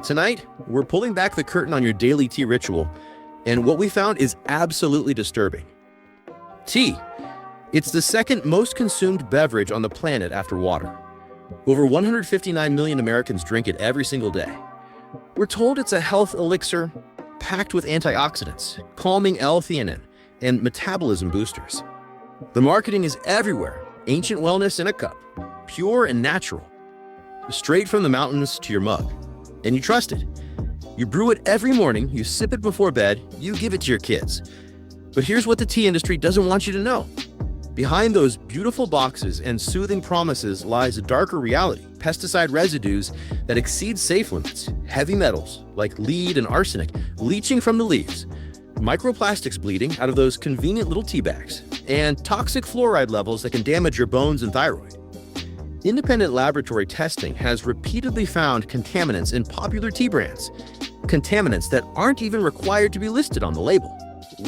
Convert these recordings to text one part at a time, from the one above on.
Tonight, we're pulling back the curtain on your daily tea ritual, and what we found is absolutely disturbing. Tea. It's the second most consumed beverage on the planet after water. Over 159 million Americans drink it every single day. We're told it's a health elixir packed with antioxidants, calming L-theanine, and metabolism boosters. The marketing is everywhere. Ancient wellness in a cup, pure and natural, straight from the mountains to your mug. And you trust it. You brew it every morning, you sip it before bed, you give it to your kids. But here's what the tea industry doesn't want you to know. Behind those beautiful boxes and soothing promises lies a darker reality: pesticide residues that exceed safe limits, heavy metals like lead and arsenic leaching from the leaves, microplastics bleeding out of those convenient little tea bags, and toxic fluoride levels that can damage your bones and thyroid. Independent laboratory testing has repeatedly found contaminants in popular tea brands, contaminants that aren't even required to be listed on the label.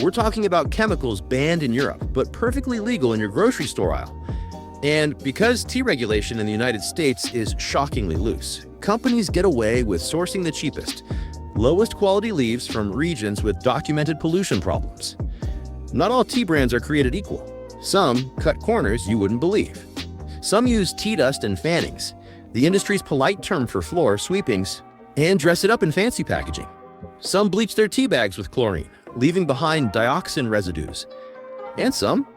We're talking about chemicals banned in Europe, but perfectly legal in your grocery store aisle. And because tea regulation in the United States is shockingly loose, companies get away with sourcing the cheapest, lowest quality leaves from regions with documented pollution problems. Not all tea brands are created equal. Some cut corners you wouldn't believe. Some use tea dust and fannings, the industry's polite term for floor sweepings, and dress it up in fancy packaging. Some bleach their tea bags with chlorine, leaving behind dioxin residues. And some,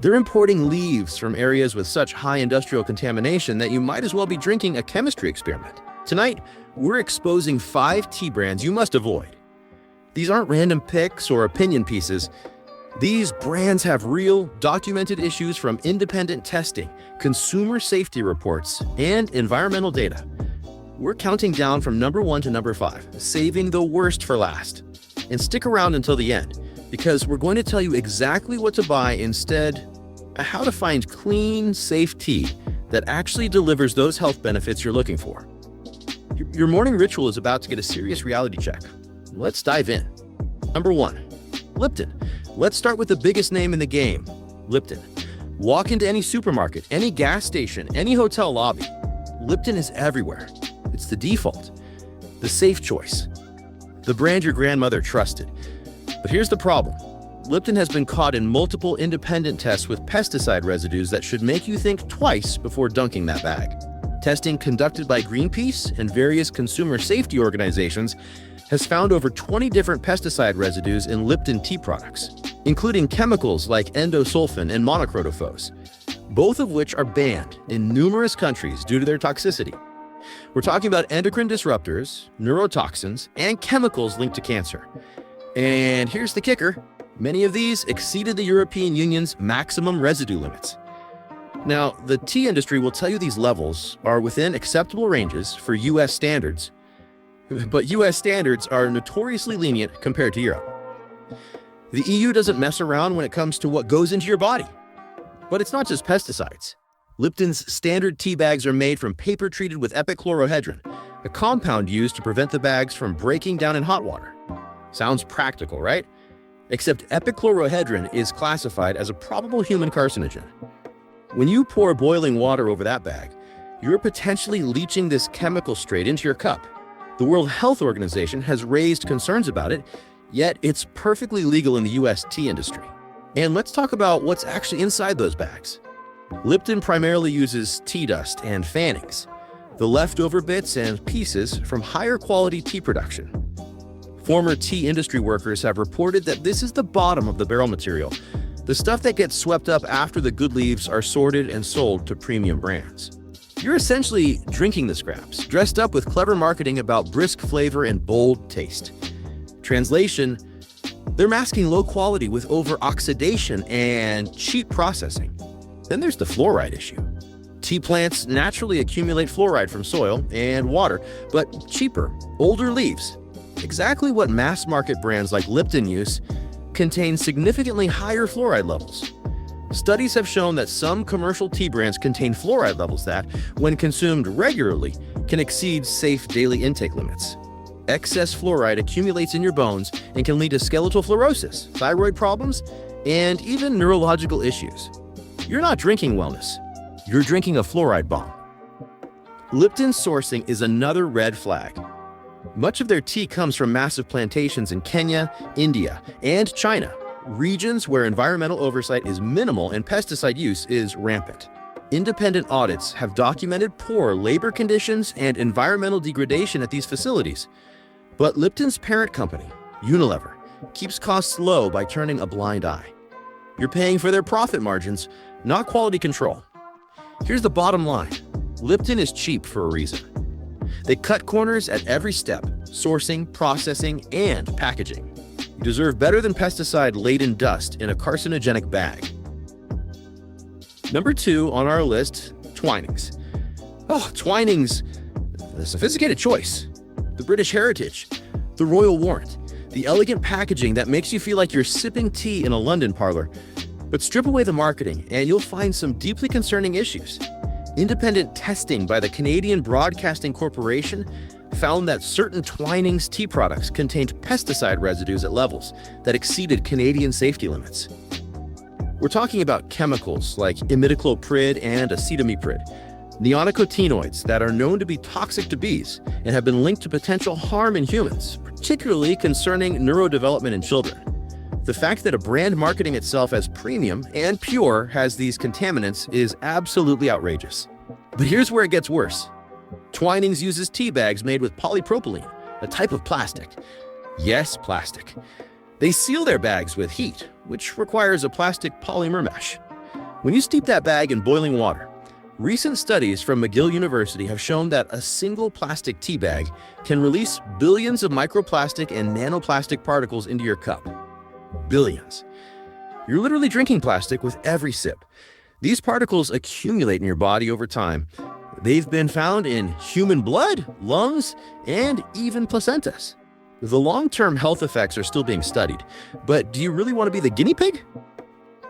they're importing leaves from areas with such high industrial contamination that you might as well be drinking a chemistry experiment. Tonight, we're exposing 5 tea brands you must avoid. These aren't random picks or opinion pieces. These brands have real, documented issues from independent testing, consumer safety reports, and environmental data. We're counting down from number 1 to number 5, saving the worst for last. And stick around until the end, because we're going to tell you exactly what to buy instead, how to find clean, safe tea that actually delivers those health benefits you're looking for. Your morning ritual is about to get a serious reality check. Let's dive in. Number 1, Lipton. Let's start with the biggest name in the game, Lipton. Walk into any supermarket, any gas station, any hotel lobby. Lipton is everywhere. It's the default, the safe choice, the brand your grandmother trusted. But here's the problem. Lipton has been caught in multiple independent tests with pesticide residues that should make you think twice before dunking that bag. Testing conducted by Greenpeace and various consumer safety organizations has found over 20 different pesticide residues in Lipton tea products, including chemicals like endosulfan and monocrotophos, both of which are banned in numerous countries due to their toxicity. We're talking about endocrine disruptors, neurotoxins, and chemicals linked to cancer. And here's the kicker. Many of these exceeded the European Union's maximum residue limits. Now, the tea industry will tell you these levels are within acceptable ranges for US standards, but US standards are notoriously lenient compared to Europe. The EU doesn't mess around when it comes to what goes into your body. But it's not just pesticides. Lipton's standard tea bags are made from paper treated with epichlorohydrin, a compound used to prevent the bags from breaking down in hot water. Sounds practical, right? Except epichlorohydrin is classified as a probable human carcinogen. When you pour boiling water over that bag, you're potentially leaching this chemical straight into your cup. The World Health Organization has raised concerns about it, yet it's perfectly legal in the US tea industry. And let's talk about what's actually inside those bags. Lipton primarily uses tea dust and fannings, the leftover bits and pieces from higher quality tea production. Former tea industry workers have reported that this is the bottom of the barrel material, the stuff that gets swept up after the good leaves are sorted and sold to premium brands. You're essentially drinking the scraps, dressed up with clever marketing about brisk flavor and bold taste. Translation: they're masking low quality with over-oxidation and cheap processing. Then there's the fluoride issue. Tea plants naturally accumulate fluoride from soil and water, but cheaper, older leaves, exactly what mass-market brands like Lipton use, contain significantly higher fluoride levels. Studies have shown that some commercial tea brands contain fluoride levels that, when consumed regularly, can exceed safe daily intake limits. Excess fluoride accumulates in your bones and can lead to skeletal fluorosis, thyroid problems, and even neurological issues. You're not drinking wellness. You're drinking a fluoride bomb. Lipton sourcing is another red flag. Much of their tea comes from massive plantations in Kenya, India, and China, regions where environmental oversight is minimal and pesticide use is rampant. Independent audits have documented poor labor conditions and environmental degradation at these facilities. But Lipton's parent company, Unilever, keeps costs low by turning a blind eye. You're paying for their profit margins, not quality control. Here's the bottom line. Lipton is cheap for a reason. They cut corners at every step: sourcing, processing, and packaging. You deserve better than pesticide-laden dust in a carcinogenic bag. Number 2 on our list, Twinings. Oh, Twinings, the sophisticated choice. The British heritage, the royal warrant, the elegant packaging that makes you feel like you're sipping tea in a London parlor. But strip away the marketing and you'll find some deeply concerning issues. Independent testing by the Canadian Broadcasting Corporation found that certain Twinings tea products contained pesticide residues at levels that exceeded Canadian safety limits. We're talking about chemicals like imidacloprid and acetamiprid, neonicotinoids that are known to be toxic to bees and have been linked to potential harm in humans, particularly concerning neurodevelopment in children. The fact that a brand marketing itself as premium and pure has these contaminants is absolutely outrageous. But here's where it gets worse. Twinings uses tea bags made with polypropylene, a type of plastic. Yes, plastic. They seal their bags with heat, which requires a plastic polymer mesh. When you steep that bag in boiling water, recent studies from McGill University have shown that a single plastic tea bag can release billions of microplastic and nanoplastic particles into your cup. Billions. You're literally drinking plastic with every sip. These particles accumulate in your body over time. They've been found in human blood, lungs, and even placentas. The long-term health effects are still being studied, but do you really want to be the guinea pig?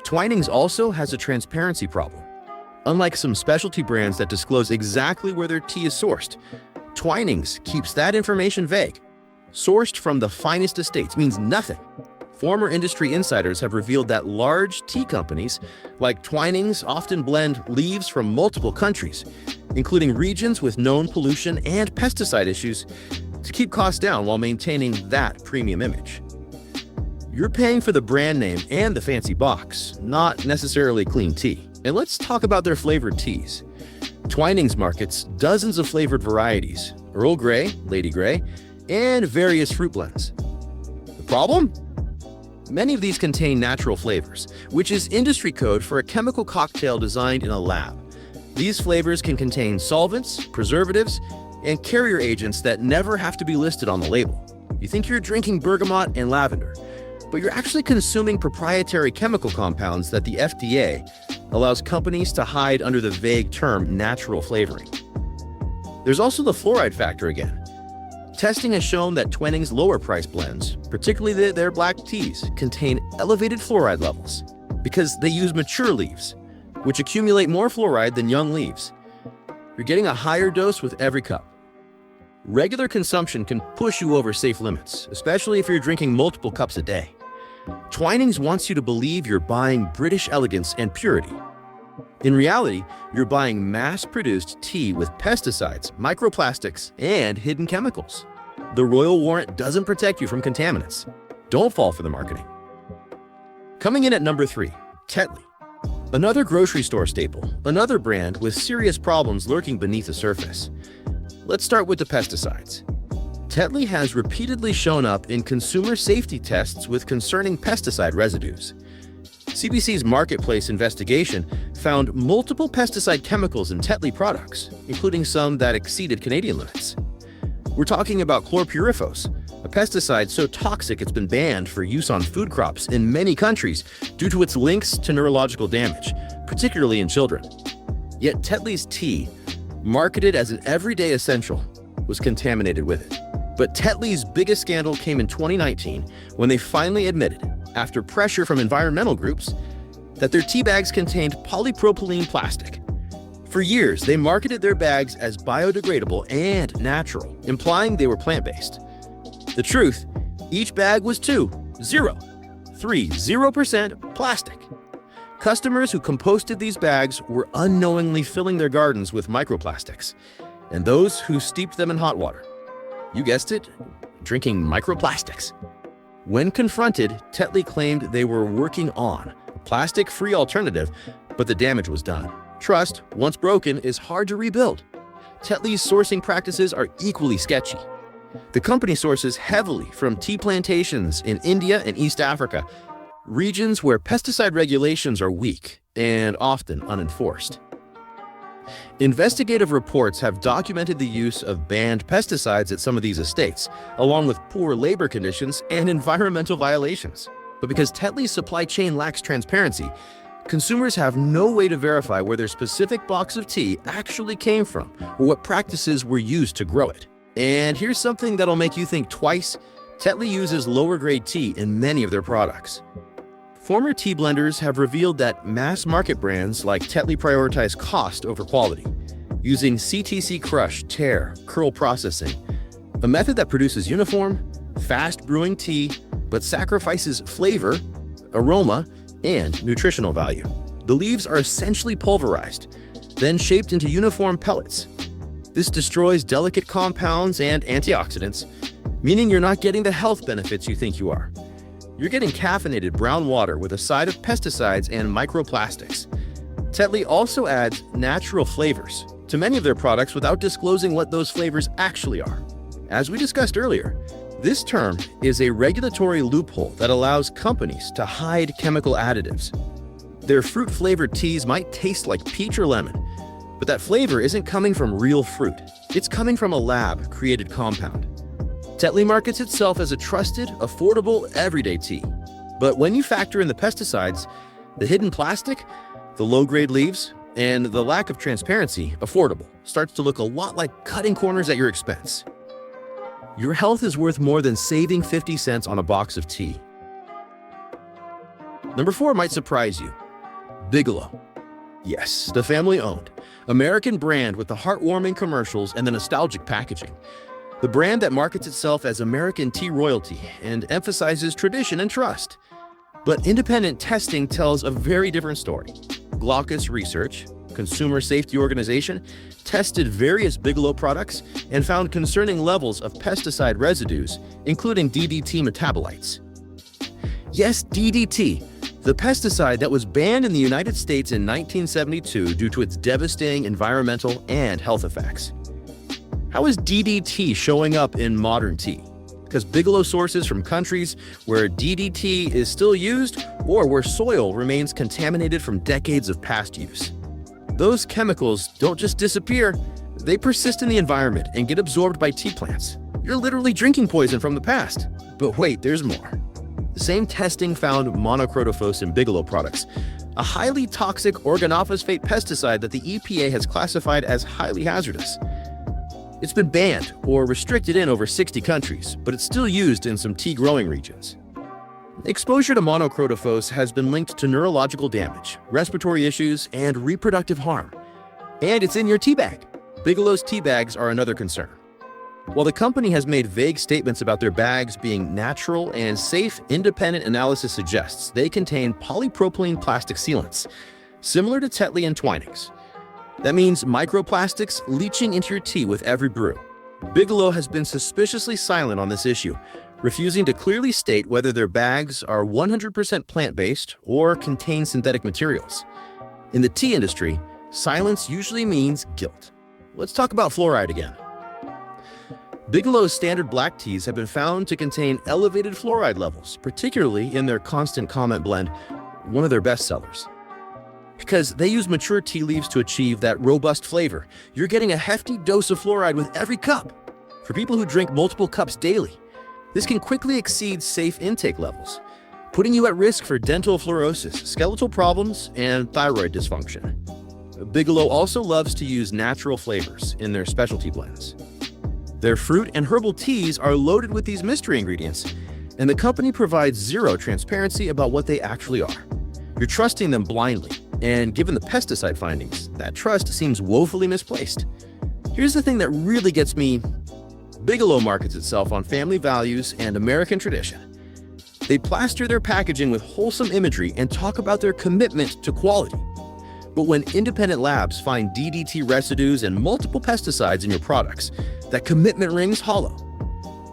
Twinings also has a transparency problem. Unlike some specialty brands that disclose exactly where their tea is sourced, Twinings keeps that information vague. Sourced from the finest estates means nothing. Former industry insiders have revealed that large tea companies like Twinings often blend leaves from multiple countries, including regions with known pollution and pesticide issues, to keep costs down while maintaining that premium image. You're paying for the brand name and the fancy box, not necessarily clean tea. And let's talk about their flavored teas. Twinings markets dozens of flavored varieties: Earl Grey, Lady Grey, and various fruit blends. The problem? Many of these contain natural flavors, which is industry code for a chemical cocktail designed in a lab. These flavors can contain solvents, preservatives, and carrier agents that never have to be listed on the label. You think you're drinking bergamot and lavender, but you're actually consuming proprietary chemical compounds that the FDA allows companies to hide under the vague term natural flavoring. There's also the fluoride factor again. Testing has shown that Twinings' lower-priced blends, particularly their black teas, contain elevated fluoride levels because they use mature leaves, which accumulate more fluoride than young leaves. You're getting a higher dose with every cup. Regular consumption can push you over safe limits, especially if you're drinking multiple cups a day. Twinings wants you to believe you're buying British elegance and purity. In reality, you're buying mass-produced tea with pesticides, microplastics, and hidden chemicals. The royal warrant doesn't protect you from contaminants. Don't fall for the marketing. Coming in at number 3, Tetley. Another grocery store staple, another brand with serious problems lurking beneath the surface. Let's start with the pesticides. Tetley has repeatedly shown up in consumer safety tests with concerning pesticide residues. CBC's marketplace investigation found multiple pesticide chemicals in Tetley products, including some that exceeded Canadian limits. We're talking about chlorpyrifos, a pesticide so toxic it's been banned for use on food crops in many countries due to its links to neurological damage, particularly in children. Yet Tetley's tea, marketed as an everyday essential, was contaminated with it. But Tetley's biggest scandal came in 2019 when they finally admitted, after pressure from environmental groups, that their tea bags contained polypropylene plastic. For years, they marketed their bags as biodegradable and natural, implying they were plant-based. The truth, each bag was 0% plastic. Customers who composted these bags were unknowingly filling their gardens with microplastics, and those who steeped them in hot water. You guessed it, drinking microplastics. When confronted, Tetley claimed they were working on a plastic-free alternative, but the damage was done. Trust, once broken, is hard to rebuild. Tetley's sourcing practices are equally sketchy. The company sources heavily from tea plantations in India and East Africa, regions where pesticide regulations are weak and often unenforced. Investigative reports have documented the use of banned pesticides at some of these estates, along with poor labor conditions and environmental violations. But because Tetley's supply chain lacks transparency, consumers have no way to verify where their specific box of tea actually came from or what practices were used to grow it. And here's something that'll make you think twice. Tetley uses lower-grade tea in many of their products. Former tea blenders have revealed that mass-market brands like Tetley prioritize cost over quality, using CTC crush, tear, curl processing, a method that produces uniform, fast-brewing tea, but sacrifices flavor, aroma, and nutritional value. The leaves are essentially pulverized, then shaped into uniform pellets. This destroys delicate compounds and antioxidants, meaning you're not getting the health benefits you think you are. You're getting caffeinated brown water with a side of pesticides and microplastics. Tetley also adds natural flavors to many of their products without disclosing what those flavors actually are. As we discussed earlier, this term is a regulatory loophole that allows companies to hide chemical additives. Their fruit-flavored teas might taste like peach or lemon, but that flavor isn't coming from real fruit. It's coming from a lab-created compound. Tetley markets itself as a trusted, affordable, everyday tea. But when you factor in the pesticides, the hidden plastic, the low-grade leaves, and the lack of transparency, affordable starts to look a lot like cutting corners at your expense. Your health is worth more than saving 50 cents on a box of tea. Number 4 might surprise you. Bigelow. Yes, the family-owned, American brand with the heartwarming commercials and the nostalgic packaging. The brand that markets itself as American tea royalty and emphasizes tradition and trust. But independent testing tells a very different story. Glaucus Research, consumer safety organization, tested various Bigelow products and found concerning levels of pesticide residues, including DDT metabolites. Yes, DDT, the pesticide that was banned in the United States in 1972 due to its devastating environmental and health effects. How is DDT showing up in modern tea? Because Bigelow sources from countries where DDT is still used or where soil remains contaminated from decades of past use. Those chemicals don't just disappear, they persist in the environment and get absorbed by tea plants. You're literally drinking poison from the past. But wait, there's more. The same testing found monocrotophos in Bigelow products, a highly toxic organophosphate pesticide that the EPA has classified as highly hazardous. It's been banned or restricted in over 60 countries, but it's still used in some tea growing regions. Exposure to monocrotophos has been linked to neurological damage, respiratory issues, and reproductive harm. And it's in your tea bag. Bigelow's tea bags are another concern. While the company has made vague statements about their bags being natural and safe, independent analysis suggests they contain polypropylene plastic sealants, similar to Tetley and Twinings. That means microplastics leaching into your tea with every brew. Bigelow has been suspiciously silent on this issue, refusing to clearly state whether their bags are 100% plant-based or contain synthetic materials. In the tea industry, silence usually means guilt. Let's talk about fluoride again. Bigelow's standard black teas have been found to contain elevated fluoride levels, particularly in their Constant Comment blend, one of their best sellers. Because they use mature tea leaves to achieve that robust flavor, you're getting a hefty dose of fluoride with every cup. For people who drink multiple cups daily, this can quickly exceed safe intake levels, putting you at risk for dental fluorosis, skeletal problems, and thyroid dysfunction. Bigelow also loves to use natural flavors in their specialty blends. Their fruit and herbal teas are loaded with these mystery ingredients, and the company provides zero transparency about what they actually are. You're trusting them blindly, and given the pesticide findings, that trust seems woefully misplaced. Here's the thing that really gets me. Bigelow markets itself on family values and American tradition. They plaster their packaging with wholesome imagery and talk about their commitment to quality. But when independent labs find DDT residues and multiple pesticides in your products, that commitment rings hollow.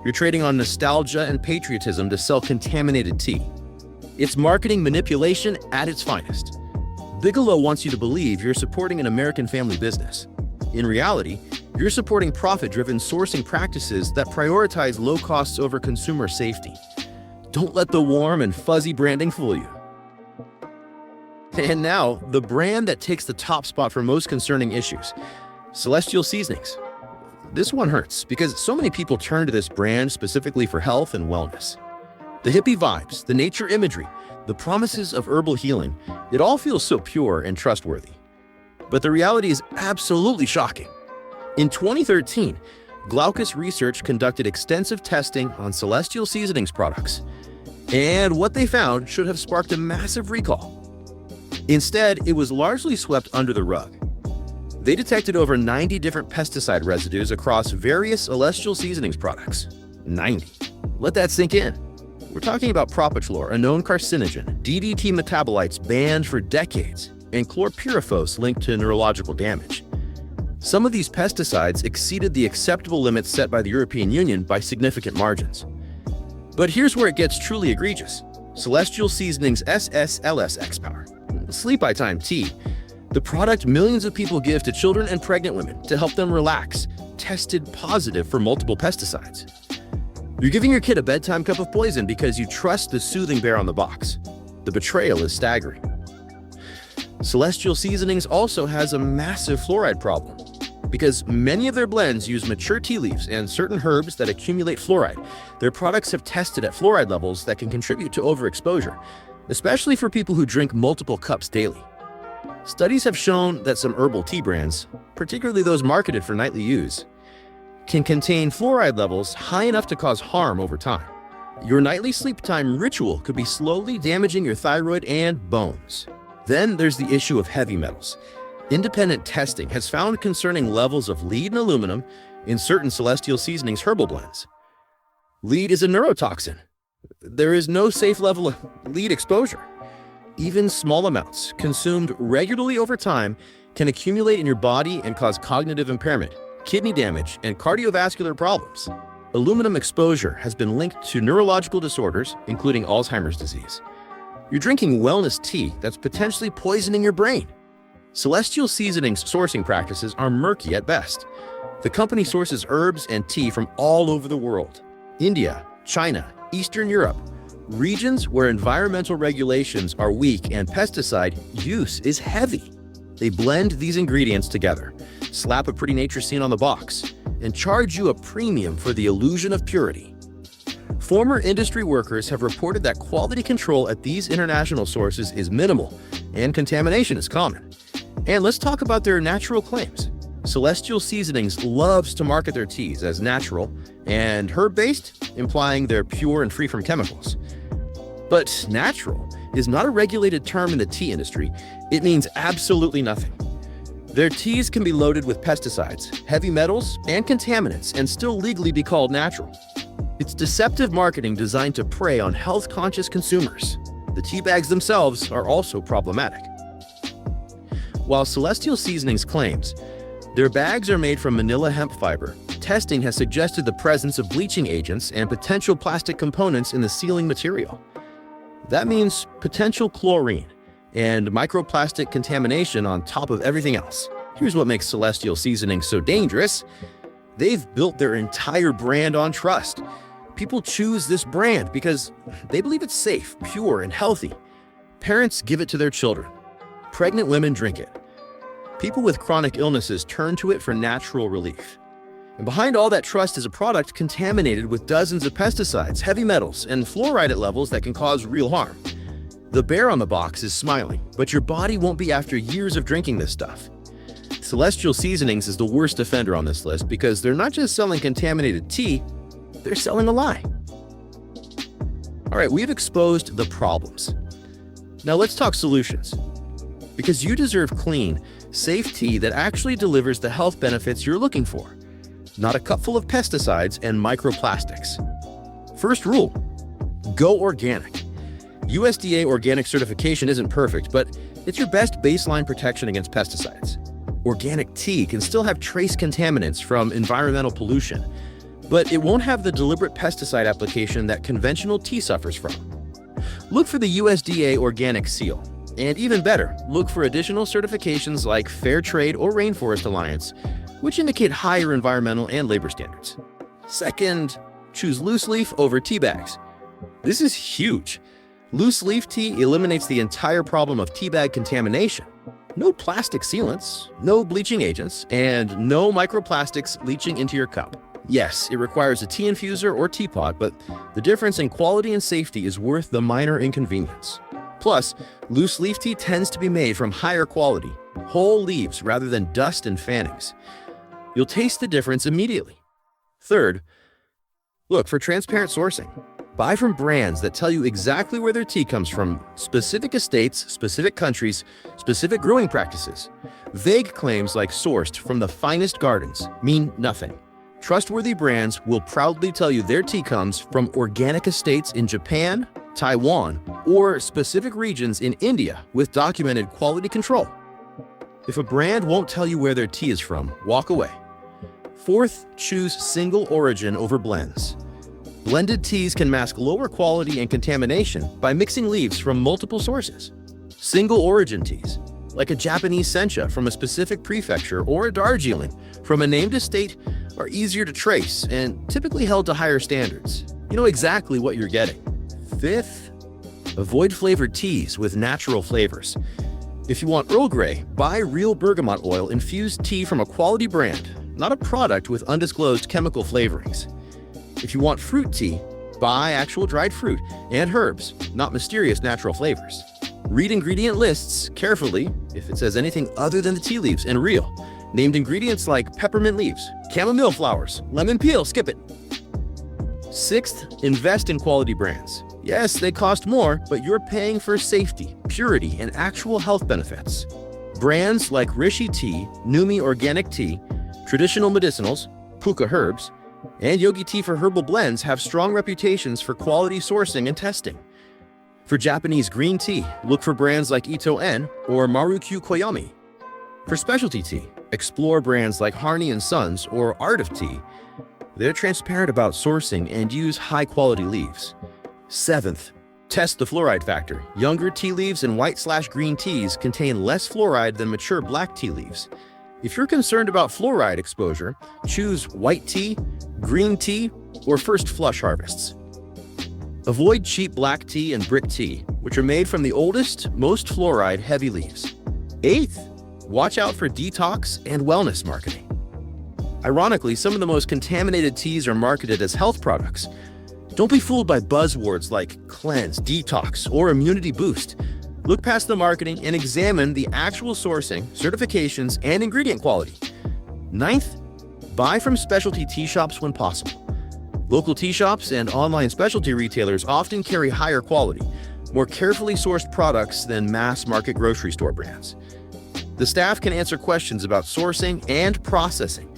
You're trading on nostalgia and patriotism to sell contaminated tea. It's marketing manipulation at its finest. Bigelow wants you to believe you're supporting an American family business. In reality, you're supporting profit-driven sourcing practices that prioritize low costs over consumer safety. Don't let the warm and fuzzy branding fool you. And now, the brand that takes the top spot for most concerning issues, Celestial Seasonings. This one hurts because so many people turn to this brand specifically for health and wellness. The hippie vibes, the nature imagery, the promises of herbal healing, it all feels so pure and trustworthy. But the reality is absolutely shocking. In 2013, Glaucus Research conducted extensive testing on Celestial Seasonings products, and what they found should have sparked a massive recall. Instead, it was largely swept under the rug. They detected over 90 different pesticide residues across various Celestial Seasonings products. 90. Let that sink in. We're talking about propofol, a known carcinogen, DDT metabolites banned for decades, and chlorpyrifos linked to neurological damage. Some of these pesticides exceeded the acceptable limits set by the European Union by significant margins. But here's where it gets truly egregious. Celestial Seasonings SSLS X-Power. Sleep Eye Time Tea. The product millions of people give to children and pregnant women to help them relax, tested positive for multiple pesticides. You're giving your kid a bedtime cup of poison because you trust the soothing bear on the box. The betrayal is staggering. Celestial Seasonings also has a massive fluoride problem because many of their blends use mature tea leaves and certain herbs that accumulate fluoride. Their products have tested at fluoride levels that can contribute to overexposure, especially for people who drink multiple cups daily. Studies have shown that some herbal tea brands, particularly those marketed for nightly use, can contain fluoride levels high enough to cause harm over time. Your nightly sleep time ritual could be slowly damaging your thyroid and bones. Then there's the issue of heavy metals. Independent testing has found concerning levels of lead and aluminum in certain Celestial Seasonings herbal blends. Lead is a neurotoxin. There is no safe level of lead exposure. Even small amounts, consumed regularly over time, can accumulate in your body and cause cognitive impairment, kidney damage, and cardiovascular problems. Aluminum exposure has been linked to neurological disorders, including Alzheimer's disease. You're drinking wellness tea that's potentially poisoning your brain. Celestial Seasonings sourcing practices are murky at best. The company sources herbs and tea from all over the world. India, China, Eastern Europe, regions where environmental regulations are weak and pesticide use is heavy. They blend these ingredients together, slap a pretty nature scene on the box, and charge you a premium for the illusion of purity. Former industry workers have reported that quality control at these international sources is minimal and contamination is common. And let's talk about their natural claims. Celestial Seasonings loves to market their teas as natural and herb-based, implying they're pure and free from chemicals. But natural is not a regulated term in the tea industry. It means absolutely nothing. Their teas can be loaded with pesticides, heavy metals, and contaminants and still legally be called natural. It's deceptive marketing designed to prey on health-conscious consumers. The tea bags themselves are also problematic. While Celestial Seasonings claims their bags are made from manila hemp fiber, testing has suggested the presence of bleaching agents and potential plastic components in the sealing material. That means potential chlorine and microplastic contamination on top of everything else. Here's what makes Celestial Seasonings so dangerous. They've built their entire brand on trust. People choose this brand because they believe it's safe, pure, and healthy. Parents give it to their children. Pregnant women drink it. People with chronic illnesses turn to it for natural relief. And behind all that trust is a product contaminated with dozens of pesticides, heavy metals, and fluoride at levels that can cause real harm. The bear on the box is smiling, but your body won't be after years of drinking this stuff. Celestial Seasonings is the worst offender on this list because they're not just selling contaminated tea, they're selling a lie. All right, we've exposed the problems. Now let's talk solutions. Because you deserve clean, safe tea that actually delivers the health benefits you're looking for, not a cupful of pesticides and microplastics. First rule, go organic. USDA organic certification isn't perfect, but it's your best baseline protection against pesticides. Organic tea can still have trace contaminants from environmental pollution, but it won't have the deliberate pesticide application that conventional tea suffers from. Look for the USDA organic seal. And even better, look for additional certifications like Fair Trade or Rainforest Alliance, which indicate higher environmental and labor standards. Second, choose loose leaf over tea bags. This is huge. Loose leaf tea eliminates the entire problem of tea bag contamination. No plastic sealants, no bleaching agents, and no microplastics leaching into your cup. Yes, it requires a tea infuser or teapot, but the difference in quality and safety is worth the minor inconvenience. Plus, loose leaf tea tends to be made from higher quality, whole leaves rather than dust and fannings. You'll taste the difference immediately. Third, look for transparent sourcing. Buy from brands that tell you exactly where their tea comes from, specific estates, specific countries, specific growing practices. Vague claims like sourced from the finest gardens mean nothing. Trustworthy brands will proudly tell you their tea comes from organic estates in Japan, Taiwan, or specific regions in India with documented quality control. If a brand won't tell you where their tea is from, walk away. Fourth, choose single origin over blends. Blended teas can mask lower quality and contamination by mixing leaves from multiple sources. Single origin teas, like a Japanese sencha from a specific prefecture or a Darjeeling from a named estate, are easier to trace and typically held to higher standards. You know exactly what you're getting. Fifth, avoid flavored teas with natural flavors. If you want Earl Grey, buy real bergamot oil infused tea from a quality brand, not a product with undisclosed chemical flavorings. If you want fruit tea, buy actual dried fruit and herbs, not mysterious natural flavors. Read ingredient lists carefully if it says anything other than the tea leaves and real. Named ingredients like peppermint leaves, chamomile flowers, lemon peel, skip it. Sixth, invest in quality brands. Yes, they cost more, but you're paying for safety, purity, and actual health benefits. Brands like Rishi Tea, Numi Organic Tea, Traditional Medicinals, Puka Herbs, and Yogi Tea for herbal blends have strong reputations for quality sourcing and testing. For Japanese green tea, look for brands like Ito-En or Marukyu Koyami. For specialty tea, explore brands like Harney & Sons or Art of Tea. They're transparent about sourcing and use high-quality leaves. Seventh, test the fluoride factor. Younger tea leaves and white/green teas contain less fluoride than mature black tea leaves. If you're concerned about fluoride exposure, choose white tea, green tea, or first flush harvests. Avoid cheap black tea and brick tea, which are made from the oldest, most fluoride-heavy leaves. Eighth, watch out for detox and wellness marketing. Ironically, some of the most contaminated teas are marketed as health products. Don't be fooled by buzzwords like cleanse, detox, or immunity boost. Look past the marketing and examine the actual sourcing, certifications, and ingredient quality. Ninth, buy from specialty tea shops when possible. Local tea shops and online specialty retailers often carry higher quality, more carefully sourced products than mass-market grocery store brands. The staff can answer questions about sourcing and processing,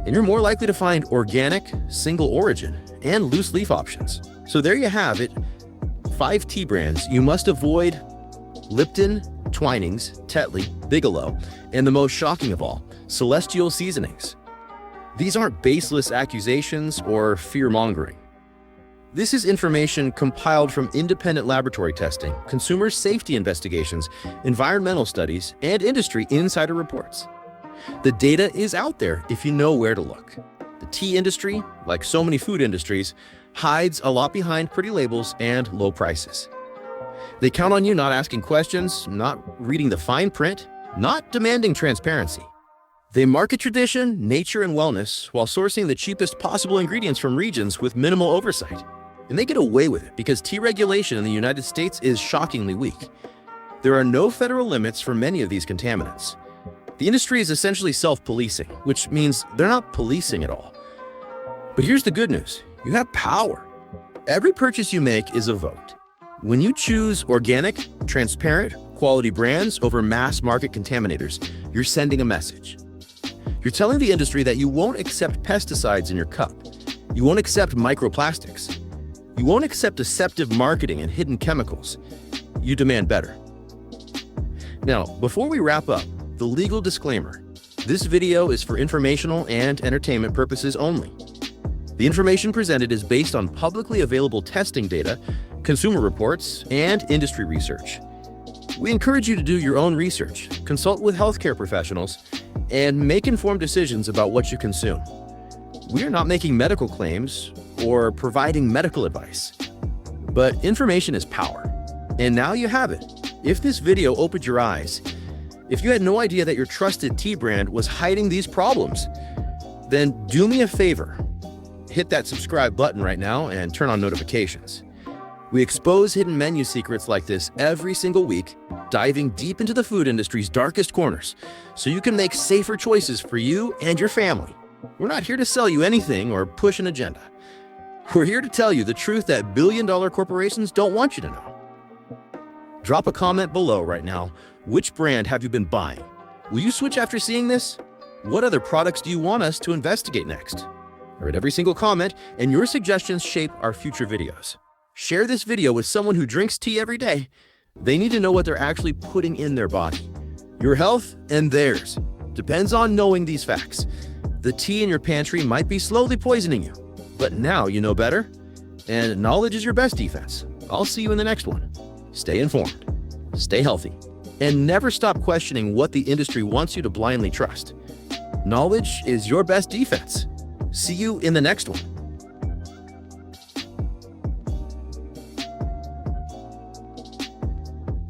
and you're more likely to find organic, single origin, and loose leaf options. So there you have it. 5 tea brands you must avoid: Lipton, Twinings, Tetley, Bigelow, and the most shocking of all, Celestial Seasonings. These aren't baseless accusations or fear-mongering. This is information compiled from independent laboratory testing, consumer safety investigations, environmental studies, and industry insider reports. The data is out there if you know where to look. The tea industry, like so many food industries, hides a lot behind pretty labels and low prices. They count on you not asking questions, not reading the fine print, not demanding transparency. They market tradition, nature, and wellness while sourcing the cheapest possible ingredients from regions with minimal oversight. And they get away with it because tea regulation in the United States is shockingly weak. There are no federal limits for many of these contaminants. The industry is essentially self-policing, which means they're not policing at all. But here's the good news. You have power. Every purchase you make is a vote. When you choose organic, transparent, quality brands over mass market contaminators, you're sending a message. You're telling the industry that you won't accept pesticides in your cup. You won't accept microplastics. You won't accept deceptive marketing and hidden chemicals. You demand better. Now, before we wrap up, the legal disclaimer. This video is for informational and entertainment purposes only. The information presented is based on publicly available testing data, consumer reports, and industry research. We encourage you to do your own research, consult with healthcare professionals, and make informed decisions about what you consume. We are not making medical claims or providing medical advice, but information is power. And now you have it. If this video opened your eyes, if you had no idea that your trusted tea brand was hiding these problems, then do me a favor. Hit that subscribe button right now and turn on notifications. We expose hidden menu secrets like this every single week, diving deep into the food industry's darkest corners, so you can make safer choices for you and your family. We're not here to sell you anything or push an agenda. We're here to tell you the truth that billion-dollar corporations don't want you to know. Drop a comment below right now. Which brand have you been buying? Will you switch after seeing this? What other products do you want us to investigate next? I read every single comment, and your suggestions shape our future videos. Share this video with someone who drinks tea every day. They need to know what they're actually putting in their body. Your health and theirs depends on knowing these facts. The tea in your pantry might be slowly poisoning you, but now you know better, and knowledge is your best defense. I'll see you in the next one. Stay informed, stay healthy, and never stop questioning what the industry wants you to blindly trust. Knowledge is your best defense. See you in the next one.